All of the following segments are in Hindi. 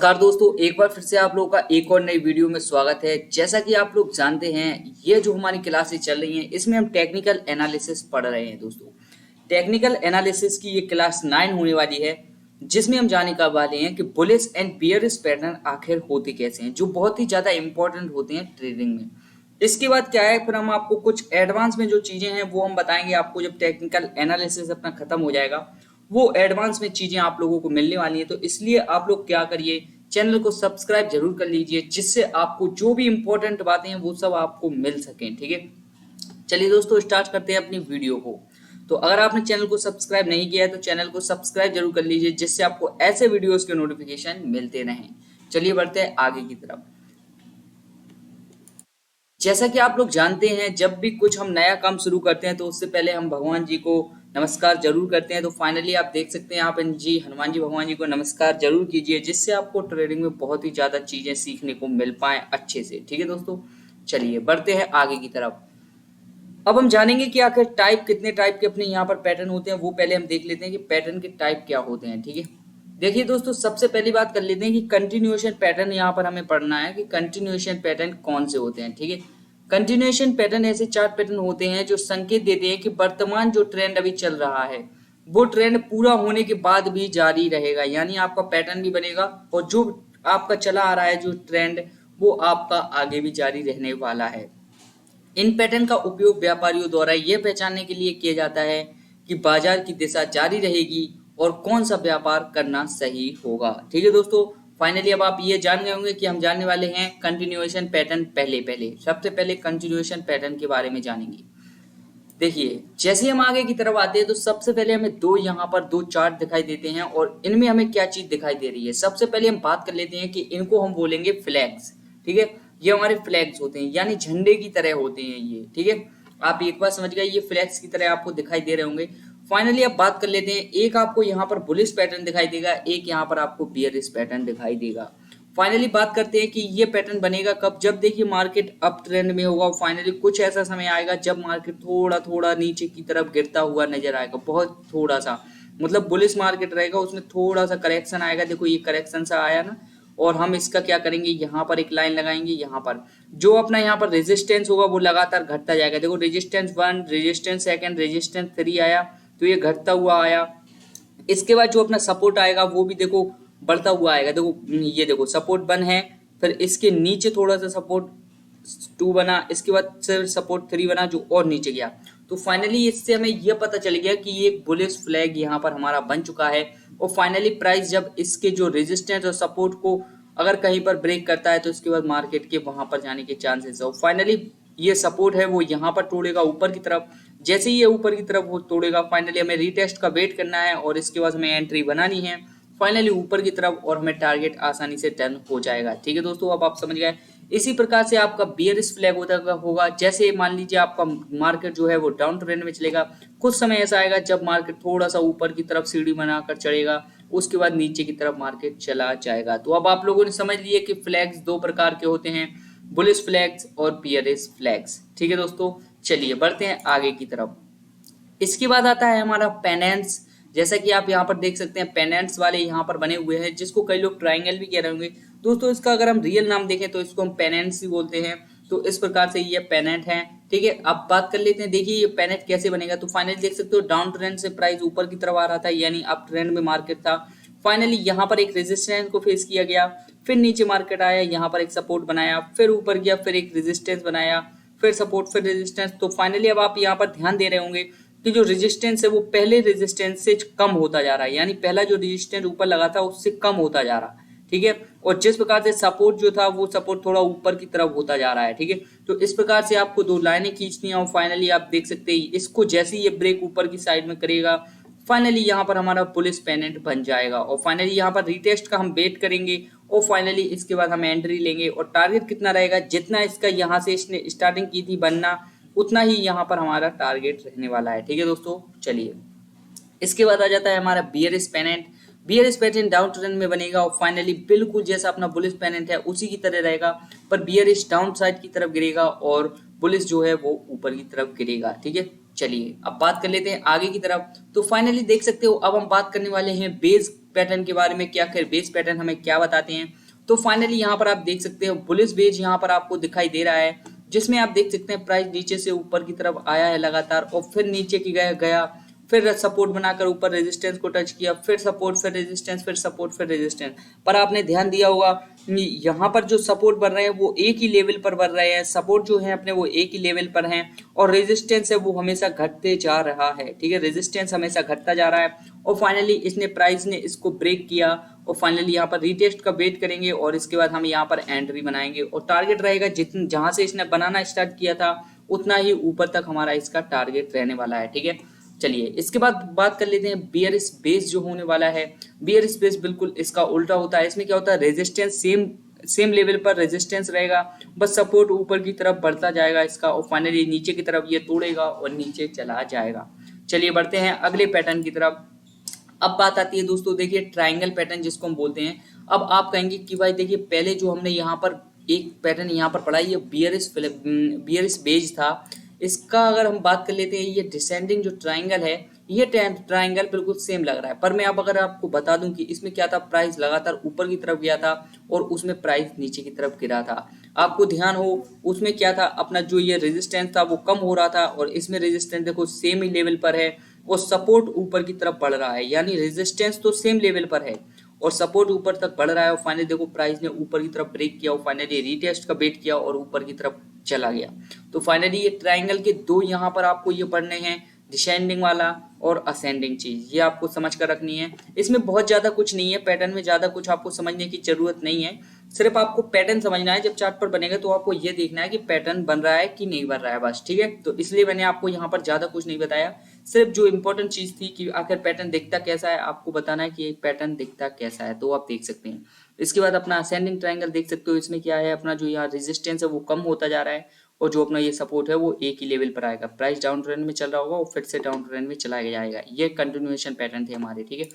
नमस्कार दोस्तों, एक बार फिर से आप लोगों का एक और नई वीडियो में स्वागत है। जैसा कि आप लोग जानते हैं, ये जो हमारी क्लासेस चल रही हैं इसमें हम टेक्निकल एनालिसिस पढ़ रहे हैं। दोस्तों, टेक्निकल एनालिसिस की ये क्लास 9 होने वाली है, जिसमें हम जाने का वाले हैं कि बुलिश एंड बियरिश पैटर्न आखिर होते कैसे हैं, जो बहुत ही ज़्यादा इंपॉर्टेंट होते हैं ट्रेडिंग में। इसके बाद क्या है, फिर हम आपको कुछ एडवांस में जो चीज़ें हैं वो हम बताएंगे आपको जब टेक्निकल एनालिसिस अपना खत्म हो जाएगा। वो एडवांस में चीजें आप लोगों को मिलने वाली है, तो इसलिए आप लोग क्या करिए, चैनल को सब्सक्राइब जरूर कर लीजिए, जिससे आपको जो भी इंपॉर्टेंट बातें हैं वो सब आपको मिल सकें। ठीक है, चलिए दोस्तों स्टार्ट करते हैं अपनी वीडियो को। तो अगर आपने चैनल को सब्सक्राइब नहीं किया है तो चैनल को सब्सक्राइब जरूर कर लीजिए, जिससे आपको ऐसे वीडियोस के नोटिफिकेशन मिलते रहें। चलिए बढ़ते हैं आगे की तरफ। जैसा कि आप लोग जानते हैं, जब भी कुछ हम नया काम शुरू करते हैं तो उससे पहले हम भगवान जी को नमस्कार जरूर करते हैं। तो फाइनली आप देख सकते हैं आप इन जी हनुमान जी भगवान जी को नमस्कार जरूर कीजिए, जिससे आपको ट्रेडिंग में बहुत ही ज्यादा चीजें सीखने को मिल पाए अच्छे से। ठीक है दोस्तों, चलिए बढ़ते हैं आगे की तरफ। अब हम जानेंगे कि आखिर टाइप कितने टाइप के अपने यहाँ पर पैटर्न होते हैं। वो पहले हम देख लेते हैं कि पैटर्न के टाइप क्या होते हैं। ठीक है, देखिए दोस्तों, सबसे पहली बात कर लेते हैं कि कंटिन्यूएशन पैटर्न यहाँ पर हमें पढ़ना है कि कंटिन्यूएशन पैटर्न कौन से होते हैं। ठीक है, कंटिन्यूएशन पैटर्न ऐसे चार पैटर्न होते हैं जो संकेत देते हैं कि वर्तमान जो ट्रेंड अभी चल रहा है वो ट्रेंड पूरा होने के बाद भी जारी रहेगा, यानी आपका पैटर्न भी बनेगा और जो आपका चला आ रहा है जो ट्रेंड वो आपका आगे भी जारी रहने वाला है। इन पैटर्न का उपयोग व्यापारियों द्वारा यह पहचानने के लिए किया जाता है कि बाजार की दिशा जारी रहेगी और कौन सा व्यापार करना सही होगा। ठीक है दोस्तों, फाइनली अब आप ये जान गए होंगे कि हम जानने वाले हैं कंटिन्यूएशन पैटर्न। सबसे पहले कंटिन्यूएशन पैटर्न के बारे में जानेंगे। देखिए, जैसे हम आगे की तरफ आते हैं तो सबसे पहले हमें यहाँ पर दो चार्ट दिखाई देते हैं और इनमें हमें क्या चीज दिखाई दे रही है। सबसे पहले हम बात कर लेते हैं कि इनको हम बोलेंगे फ्लैग्स। ठीक है, ये हमारे फ्लैग्स होते हैं, यानी झंडे की तरह होते हैं ये। ठीक है, आप एक बार समझ गए, ये फ्लैग्स की तरह आपको दिखाई दे रहे होंगे। फाइनली अब बात कर लेते हैं, एक आपको यहाँ पर बुलिश पैटर्न दिखाई देगा, एक यहाँ पर आपको बियरिश पैटर्न दिखाई देगा। फाइनली बात करते हैं कि ये पैटर्न बनेगा कब, जब देखिए मार्केट अप ट्रेंड में होगा। फाइनली कुछ ऐसा समय आएगा जब मार्केट थोड़ा थोड़ा नीचे की तरफ गिरता हुआ नजर आएगा, बहुत थोड़ा सा, मतलब बुलिश मार्केट रहेगा, उसमें थोड़ा सा करेक्शन आएगा। देखो ये करेक्शन सा आया ना, और हम इसका क्या करेंगे, यहाँ पर एक लाइन लगाएंगे। यहाँ पर जो अपना यहाँ पर रेजिस्टेंस होगा वो लगातार घटता जाएगा। देखो रेजिस्टेंस 1, रेजिस्टेंस 2, रेजिस्टेंस 3 आया, तो ये घटता हुआ आया। इसके बाद जो अपना सपोर्ट आएगा वो भी देखो बढ़ता हुआ आएगा। देखो ये देखो सपोर्ट 1 है, फिर इसके नीचे थोड़ा सा सपोर्ट 2 बना, इसके बाद फिर सपोर्ट 3 बना जो और नीचे गया। तो फाइनली इससे हमें यह पता चल गया कि ये बुलिश फ्लैग यहाँ पर हमारा बन चुका है। और फाइनली प्राइस जब इसके जो रेजिस्टेंस और सपोर्ट को अगर कहीं पर ब्रेक करता है तो इसके बाद मार्केट के वहां पर जाने के चांसेस है। फाइनली ये सपोर्ट है वो यहाँ पर तोड़ेगा ऊपर की तरफ। जैसे ही ये ऊपर की तरफ वो तोड़ेगा, फाइनली हमें रीटेस्ट का वेट करना है और इसके बाद हमें एंट्री बनानी है फाइनली ऊपर की तरफ, और हमें टारगेट आसानी से टर्न हो जाएगा। ठीक है दोस्तों, अब आप समझ गए। इसी प्रकार से आपका बियरिश फ्लैग होगा, जैसे मान लीजिए आपका मार्केट जो है वो डाउन ट्रेंड में चलेगा। कुछ समय ऐसा आएगा जब मार्केट थोड़ा सा ऊपर की तरफ सीढ़ी बनाकर चढ़ेगा, उसके बाद नीचे की तरफ मार्केट चला जाएगा। तो अब आप लोगों ने समझ लिए कि फ्लैग्स दो प्रकार के होते हैं, बुलिश फ्लैग्स और बियरिश फ्लैग्स। ठीक है दोस्तों, चलिए बढ़ते हैं आगे की तरफ। इसके बाद आता है हमारा पेनेंट्स। जैसा कि आप यहाँ पर देख सकते हैं पेनेंट्स वाले यहाँ पर बने हुए हैं, जिसको कई लोग ट्रायंगल भी कह रहे होंगे। दोस्तों इसका अगर हम रियल नाम देखें तो इसको हम पेनेंट्स ही बोलते हैं। तो इस प्रकार से ये पेनेंट है। ठीक है, अब बात कर लेते हैं, देखिए ये पेनेंट कैसे बनेगा। तो फाइनली देख सकते हो डाउन ट्रेंड से प्राइस ऊपर की तरफ आ रहा था, यानी अप ट्रेंड में मार्केट था। फाइनली यहाँ पर एक रेजिस्टेंस को फेस किया गया, फिर नीचे मार्केट आया, यहाँ पर एक सपोर्ट बनाया, फिर ऊपर गया, फिर एक रेजिस्टेंस बनाया, फिर सपोर्ट, फिर रेजिस्टेंस। तो फाइनली अब आप यहाँ पर ध्यान दे रहे होंगे कि जो रेजिस्टेंस है वो पहले रेजिस्टेंस से कम होता जा रहा है, यानी पहला जो रेजिस्टेंस ऊपर लगा था उससे कम होता जा रहा है। ठीक है, और जिस प्रकार से सपोर्ट जो था वो सपोर्ट थोड़ा ऊपर की तरफ होता जा रहा है। ठीक है, तो इस प्रकार से आपको दो लाइनें खींचनी है और फाइनली आप देख सकते हैं इसको जैसे ये ब्रेक ऊपर की साइड में करेगा, फाइनली यहाँ पर हमारा बुलिश पेनेंट बन जाएगा। और फाइनली यहाँ पर रीटेस्ट का हम वेट करेंगे और फाइनली इसके बाद हम एंट्री लेंगे। और टारगेट कितना रहेगा, जितना इसका यहाँ से इसने स्टार्टिंग की थी बनना, उतना ही यहाँ पर हमारा टारगेट रहने वाला है। ठीक है दोस्तों, चलिए इसके बाद आ जाता है हमारा bearish pennant. Bearish pennant down trend में बनेगा और फाइनली बिल्कुल जैसा अपना बुलिश पेनेंट है उसी की तरह रहेगा, पर बियरिश डाउन साइड की तरफ गिरेगा और बुलिश जो है वो ऊपर की तरफ गिरेगा। ठीक है, चलिए अब बात कर लेते हैं आगे की तरफ। तो फाइनली देख सकते हो अब हम बात करने वाले हैं बेस पैटर्न के बारे में क्या, फिर बेस पैटर्न हमें क्या बताते हैं। तो फाइनली यहाँ पर आप देख सकते हो बुलिश बेज यहाँ पर आपको दिखाई दे रहा है, जिसमें आप देख सकते हैं प्राइस नीचे से ऊपर की तरफ आया है लगातार और फिर नीचे की गया, फिर सपोर्ट बनाकर ऊपर रेजिस्टेंस को टच किया, फिर सपोर्ट, फिर रेजिस्टेंस, फिर सपोर्ट, फिर रेजिस्टेंस। पर आपने ध्यान दिया होगा यहाँ पर जो सपोर्ट बन रहे हैं वो एक ही लेवल पर बन रहे हैं, सपोर्ट जो है अपने वो एक ही लेवल पर हैं और रेजिस्टेंस है वो हमेशा घटते जा रहा है। ठीक है, रेजिस्टेंस हमेशा घटता जा रहा है और फाइनली इसने प्राइस ने इसको ब्रेक किया और फाइनली यहाँ पर रीटेस्ट का वेट करेंगे और इसके बाद हम यहाँ पर एंट्री बनाएंगे और टारगेट रहेगा जितने जहां से इसने बनाना स्टार्ट किया था उतना ही ऊपर तक हमारा इसका टारगेट रहने वाला है। ठीक है, चलिए इसके बाद बात कर लेते हैं बियरिश बेस जो होने वाला है। बियरिश बेस बिल्कुल इसका उल्टा होता है। इसमें क्या होता है, रेजिस्टेंस सेम लेवल पर रेजिस्टेंस रहेगा, बस सपोर्ट ऊपर की तरफ बढ़ता जाएगा इसका और फाइनली नीचे की तरफ ये तोड़ेगा और नीचे चला जाएगा। चलिए बढ़ते हैं अगले पैटर्न की तरफ। अब बात आती है दोस्तों, देखिए ट्राइंगल पैटर्न जिसको हम बोलते हैं। अब आप कहेंगे कि भाई देखिए पहले जो हमने यहाँ पर एक पैटर्न यहाँ पर पढ़ा, ये बियरिश बेज था। इसका अगर हम बात कर लेते हैं, ये डिसेंडिंग जो ट्राइंगल है, ये ट्राइंगल बिल्कुल सेम लग रहा है। पर मैं अब अगर आपको बता दूं कि इसमें क्या था, प्राइस लगातार ऊपर की तरफ गया था और उसमें प्राइस नीचे की तरफ गिरा था। आपको ध्यान हो उसमें क्या था, अपना जो ये रेजिस्टेंस था वो कम हो रहा था और इसमें रेजिस्टेंस देखो सेम ही लेवल पर है और सपोर्ट ऊपर की तरफ बढ़ रहा है, यानी रेजिस्टेंस तो सेम लेवल पर है और सपोर्ट ऊपर तक बढ़ रहा है और फाइनली देखो प्राइस ने ऊपर की तरफ ब्रेक किया और फाइनली रीटेस्ट का वेट किया और ऊपर की तरफ चला गया। तो फाइनली ये ट्राइंगल के दो यहाँ पर आपको ये पढ़ने हैं, डिसेंडिंग वाला और असेंडिंग चीज, ये आपको समझ कर रखनी है। इसमें बहुत ज्यादा कुछ नहीं है, पैटर्न में ज्यादा कुछ आपको समझने की जरूरत नहीं है, सिर्फ आपको पैटर्न समझना है। जब चार्ट पर बनेगा तो आपको ये देखना है कि पैटर्न बन रहा है कि नहीं बन रहा है, बस। ठीक है, तो इसलिए मैंने आपको यहाँ पर ज्यादा कुछ नहीं बताया, सिर्फ जो इंपॉर्टेंट चीज थी कि आखिर पैटर्न दिखता कैसा है, आपको बताना है कि पैटर्न दिखता कैसा है, तो आप देख सकते हैं। इसके बाद अपना असेंडिंग ट्राइंगल देख सकते हो, इसमें क्या है, अपना जो यहाँ रेजिस्टेंस है वो कम होता जा रहा है और जो अपना ये सपोर्ट है वो एक ही लेवल पर आएगा। प्राइस डाउन ट्रेंड में चल रहा होगा और फिर से डाउन ट्रेंड में चला जाएगा। ये कंटिन्यूएशन पैटर्न थे हमारे। ठीक है,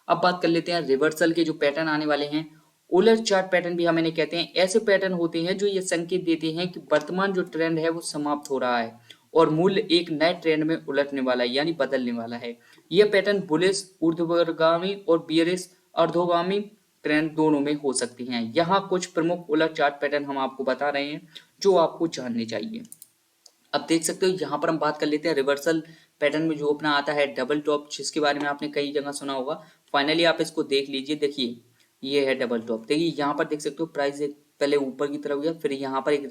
अब बात कर लेते हैं रिवर्सल के जो पैटर्न आने वाले हैं। उलट चार्ट पैटर्न भी हमें कहते हैं। ऐसे पैटर्न होते हैं जो ये संकेत देते हैं कि वर्तमान जो ट्रेंड है वो समाप्त हो रहा है और मूल्य एक नए ट्रेंड में उलटने वाला है, यानी बदलने वाला है। यह पैटर्न बुलिश ऊर्ध्वगामी और बियरिश अर्धोगामी ट्रेंड दोनों में हो सकती हैं। यहाँ कुछ प्रमुख उलट चार्ट पैटर्न हम आपको बता रहे हैं जो आपको जानने चाहिए। अब देख सकते हो यहाँ पर हम बात कर लेते हैं रिवर्सल पैटर्न में जो अपना आता है डबल टॉप, जिसके बारे में आपने कई जगह सुना होगा। फाइनली आप इसको देख लीजिए, देखिए ये है डबल टॉप। देखिए यहाँ पर देख सकते हो प्राइस एक पहले ऊपर की तरफ गया, फिर यहाँ पर एक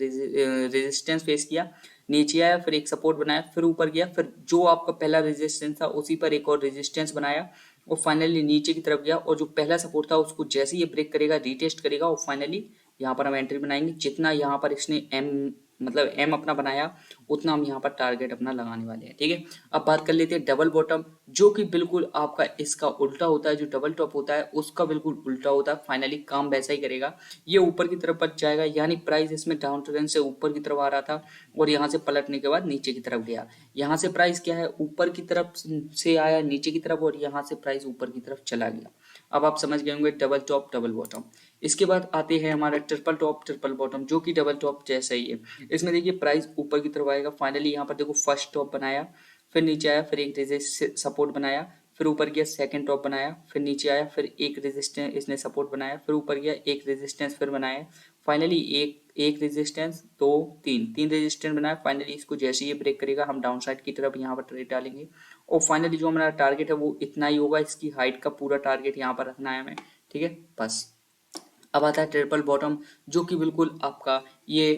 रेजिस्टेंस फेस किया, नीचे आया, फिर एक सपोर्ट बनाया, फिर ऊपर गया, फिर जो आपका पहला रेजिस्टेंस था उसी पर एक और रेजिस्टेंस बनाया और फाइनली नीचे की तरफ गया और जो पहला सपोर्ट था उसको जैसे ये ब्रेक करेगा, रीटेस्ट करेगा और फाइनली यहाँ पर हम एंट्री बनाएंगे। जितना यहाँ पर इसने एम अपना बनाया उतना हम यहाँ पर टारगेट अपना लगाने वाले हैं। ठीक है, अब बात कर लेते हैं डबल बॉटम, जो कि बिल्कुल आपका इसका उल्टा होता है। जो डबल टॉप होता है उसका बिल्कुल उल्टा होता है। फाइनली काम वैसा ही करेगा, ये ऊपर की तरफ बच जाएगा, यानी प्राइस इसमें डाउन ट्रेंड से ऊपर की तरफ आ रहा था और यहाँ से पलटने के बाद नीचे की तरफ गया। यहाँ से प्राइस क्या है, ऊपर की तरफ से आया नीचे की तरफ और यहाँ से प्राइस ऊपर की तरफ चला गया। अब आप समझ गए होंगे डबल टॉप डबल बॉटम। इसके बाद आते हैं हमारा ट्रिपल टॉप ट्रिपल बॉटम, जो कि डबल टॉप जैसा ही है। इसमें देखिए प्राइस ऊपर की तरफ आएगा, फाइनली यहाँ पर देखो फर्स्ट टॉप बनाया, फिर नीचे आया, फिर एक सपोर्ट बनाया, फिर ऊपर गया, सेकंड टॉप बनाया, फिर नीचे आया, फिर एक रेजिस्टेंस इसने सपोर्ट बनाया, फिर ऊपर गया, एक रेजिस्टेंस फिर बनाया, फाइनली एक रेजिस्टेंस, तीन रेजिस्टेंस बनाया। फाइनली इसको जैसे ही ब्रेक करेगा हम डाउन साइड की तरफ यहाँ पर ट्रेड डालेंगे और फाइनली जो हमारा टारगेट है वो इतना ही होगा। इसकी हाइट का पूरा टारगेट यहाँ पर रखना है हमें। ठीक है, बस। अब आता है ट्रिपल बॉटम, जो कि बिल्कुल आपका ये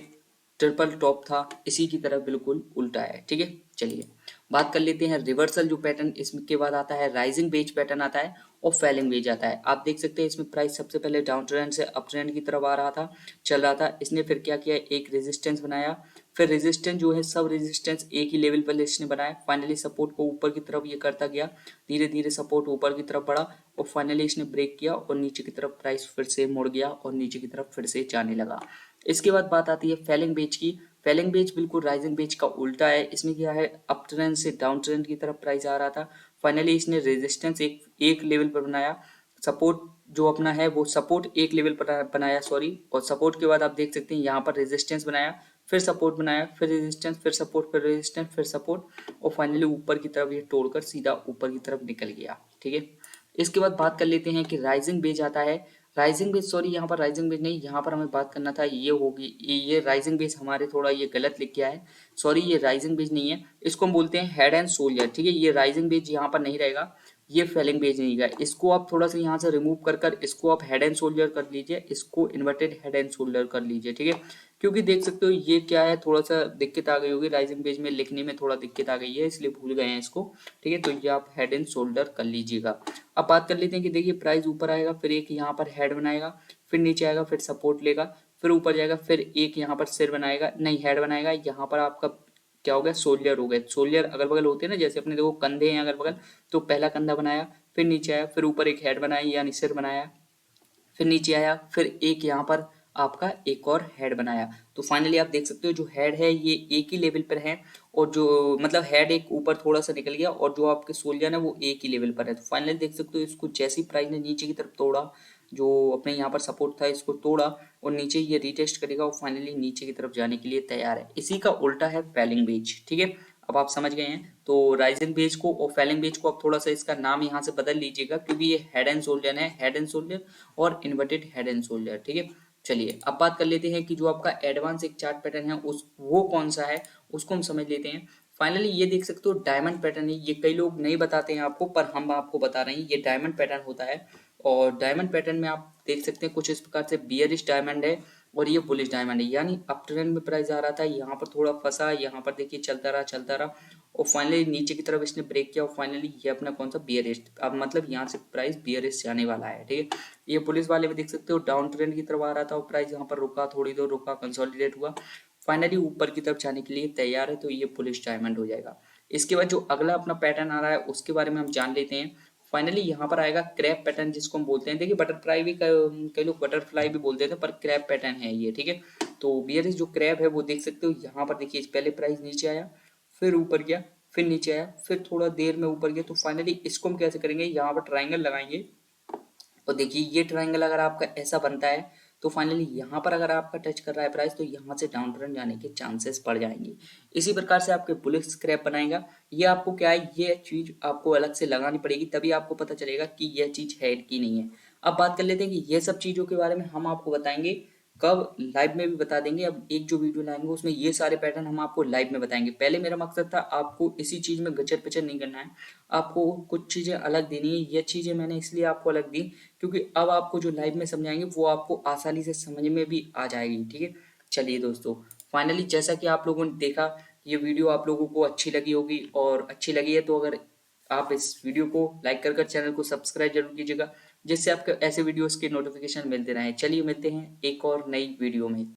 ट्रिपल टॉप था, इसी की तरफ बिल्कुल उल्टा है। ठीक है, चलिए बात कर लेते हैं रिवर्सल जो पैटर्न। इसके बाद आता है राइजिंग वेज पैटर्न आता है और फैलिंग वेज आता है। आप देख सकते हैं इसमें प्राइस सबसे पहले डाउन ट्रेंड से अप ट्रेंड की तरफ आ रहा था, चल रहा था। इसने फिर क्या किया, एक रेजिस्टेंस बनाया, फिर रेजिस्टेंस जो है सब रेजिस्टेंस एक ही लेवल पर इसने बनाया। फाइनली सपोर्ट को ऊपर की तरफ ये करता गया, धीरे धीरे सपोर्ट ऊपर की तरफ बढ़ा और फाइनली इसने ब्रेक किया और नीचे की तरफ प्राइस फिर से मुड़ गया और नीचे की तरफ फिर से जाने लगा। इसके बाद बात आती है फैलिंग वेज की। फैलिंग वेज बिल्कुल राइजिंग वेज का उल्टा है। इसमें क्या है, अप ट्रेंड से डाउन ट्रेंड की तरफ प्राइस आ रहा था, फाइनली इसने रेजिस्टेंस एक लेवल पर बनाया, सपोर्ट जो अपना है वो सपोर्ट एक लेवल पर बनाया, सॉरी, और सपोर्ट के बाद आप देख सकते हैं यहाँ पर रेजिस्टेंस बनाया, फिर सपोर्ट बनाया, फिर रेजिस्टेंस, फिर सपोर्ट, फिर रेजिस्टेंस, फिर सपोर्ट और फाइनली ऊपर की तरफ ये तोड़कर सीधा ऊपर की तरफ निकल गया। ठीक है, इसके बाद बात कर लेते हैं कि राइजिंग बेज आता है। राइजिंग बेज, सॉरी यहाँ पर राइजिंग बेज नहीं, यहाँ पर हमें बात करना था, ये होगी, ये राइजिंग बेज हमारे थोड़ा ये गलत लिख गया है, सॉरी ये राइजिंग बेज नहीं है, इसको हम बोलते हैं हेड एंड शोल्डर। ठीक है, ये राइजिंग बेज यहाँ पर नहीं रहेगा, ये फेलिंग बेज नहीं रहेगा। इसको आप थोड़ा सा यहाँ से रिमूव कर कर इसको आप हेड एंड शोल्डर कर लीजिए, इसको इन्वर्टेड हेड एंड शोल्डर कर लीजिए। ठीक है, क्योंकि देख सकते हो ये क्या है, थोड़ा सा दिक्कत आ गई होगी, राइजिंग पेज में लिखने में थोड़ा दिक्कत आ गई है, इसलिए भूल गए हैं इसको। ठीक है, तो ये आप हेड एंड शोल्डर कर लीजिएगा। अब बात कर लेते हैं कि देखिए प्राइस ऊपर आएगा, फिर एक यहाँ पर हेड बनाएगा, फिर नीचे आएगा, फिर सपोर्ट लेगा, फिर ऊपर जाएगा, फिर एक यहाँ पर सिर बनाएगा, नहीं हेड बनाएगा, यहाँ पर आपका क्या हो गया, शोल्डर हो गया। शोल्डर अगल बगल होते हैं ना, जैसे अपने देखो कंधे हैं अगल बगल, तो पहला कंधा बनाया, फिर नीचे आया, फिर ऊपर एक हेड बनाया यानी सिर बनाया, फिर नीचे आया, फिर एक यहाँ पर आपका एक और हेड बनाया। तो फाइनली आप देख सकते हो जो हेड है ये एक ही लेवल पर है, और जो मतलब हेड एक ऊपर थोड़ा सा निकल गया, और जो आपके सोल्जर है वो एक ही लेवल पर है। तो फाइनली देख सकते हो इसको जैसी प्राइस ने नीचे की तरफ तोड़ा, जो अपने यहाँ पर सपोर्ट था इसको तोड़ा, और नीचे ये रीटेस्ट करेगा और फाइनली नीचे की तरफ जाने के लिए तैयार है। इसी का उल्टा है फैलिंग बेज। ठीक है, अब आप समझ गए हैं। तो राइजिंग बेज को और फैलिंग बेज को आप थोड़ा सा इसका नाम यहाँ से बदल लीजिएगा, क्योंकि ये हेड एंड शोल्डर है, हेड एंड शोल्डर और इन्वर्टेड हेड एंड शोल्डर। ठीक है, चलिए अब बात कर लेते हैं कि जो आपका एडवांस एक चार्ट पैटर्न है उस वो कौन सा है, उसको हम समझ लेते हैं। फाइनली ये देख सकते हो डायमंड पैटर्न है, ये कई लोग नहीं बताते हैं आपको, पर हम आपको बता रहे हैं, ये डायमंड पैटर्न होता है। और डायमंड पैटर्न में आप देख सकते हैं कुछ इस प्रकार से बियरिश डायमंड है और ये बुलिश डायमंड है, यानी अप ट्रेंड में प्राइस आ रहा था, यहाँ पर थोड़ा फंसा, यहाँ पर देखिए चलता रहा चलता रहा, और फाइनली नीचे की तरफ इसने ब्रेक किया, और फाइनली ये अपना कौन सा बियरिश, अब मतलब यहाँ से प्राइस बियरिश जाने वाला है। ठीक है, ये पुलिस वाले में देख सकते हो डाउन ट्रेंड की तरफ आ रहा था, और प्राइस यहाँ पर रुका, थोड़ी देर रुका, कंसोलिडेट हुआ, फाइनली ऊपर की तरफ जाने के लिए तैयार है, तो ये पुलिस डायमंड हो जाएगा। इसके बाद जो अगला अपना पैटर्न आ रहा है उसके बारे में हम जान लेते हैं। फाइनली यहाँ पर आएगा क्रैप पैटर्न, जिसको हम बोलते हैं, देखिए बटरफ्लाई भी, कई लोग बटरफ्लाई भी बोलते थे, पर क्रैप पैटर्न है ये। ठीक है, तो बियरिश जो क्रैप है वो देख सकते हो यहाँ पर, देखिए पहले प्राइस नीचे आया, फिर ऊपर गया, फिर नीचे आया, फिर थोड़ा देर में ऊपर गया, तो फाइनली इसको हम कैसे करेंगे, यहाँ पर ट्राइंगल लगाएंगे, और देखिए ये ट्रायंगल अगर आपका ऐसा बनता है, तो फाइनली यहाँ पर अगर आपका टच कर रहा है प्राइस, तो यहाँ से डाउन ट्रेंड जाने के चांसेस बढ़ जाएंगे। इसी प्रकार से आपके बुलिश स्क्रैप बनाएगा। ये आपको क्या है, ये चीज आपको अलग से लगानी पड़ेगी, तभी आपको पता चलेगा कि यह चीज है कि नहीं है। अब बात कर लेते हैं कि ये सब चीजों के बारे में हम आपको बताएंगे कब, लाइव में भी बता देंगे। अब एक जो वीडियो लाएंगे उसमें ये सारे पैटर्न हम आपको लाइव में बताएंगे। पहले मेरा मकसद था आपको इसी चीज में गचर पिचर नहीं करना है, आपको कुछ चीजें अलग देनी है। ये चीजें मैंने इसलिए आपको अलग दी क्योंकि अब आपको जो लाइव में समझाएंगे वो आपको आसानी से समझ में भी आ जाएगी। ठीक है, चलिए दोस्तों, फाइनली जैसा कि आप लोगों ने देखा, ये वीडियो आप लोगों को अच्छी लगी होगी, और अच्छी लगी है तो अगर आप इस वीडियो को लाइक कर कर चैनल को सब्सक्राइब जरूर कीजिएगा, जिससे आपको ऐसे वीडियोस के नोटिफिकेशन मिलते रहें। चलिए मिलते हैं एक और नई वीडियो में।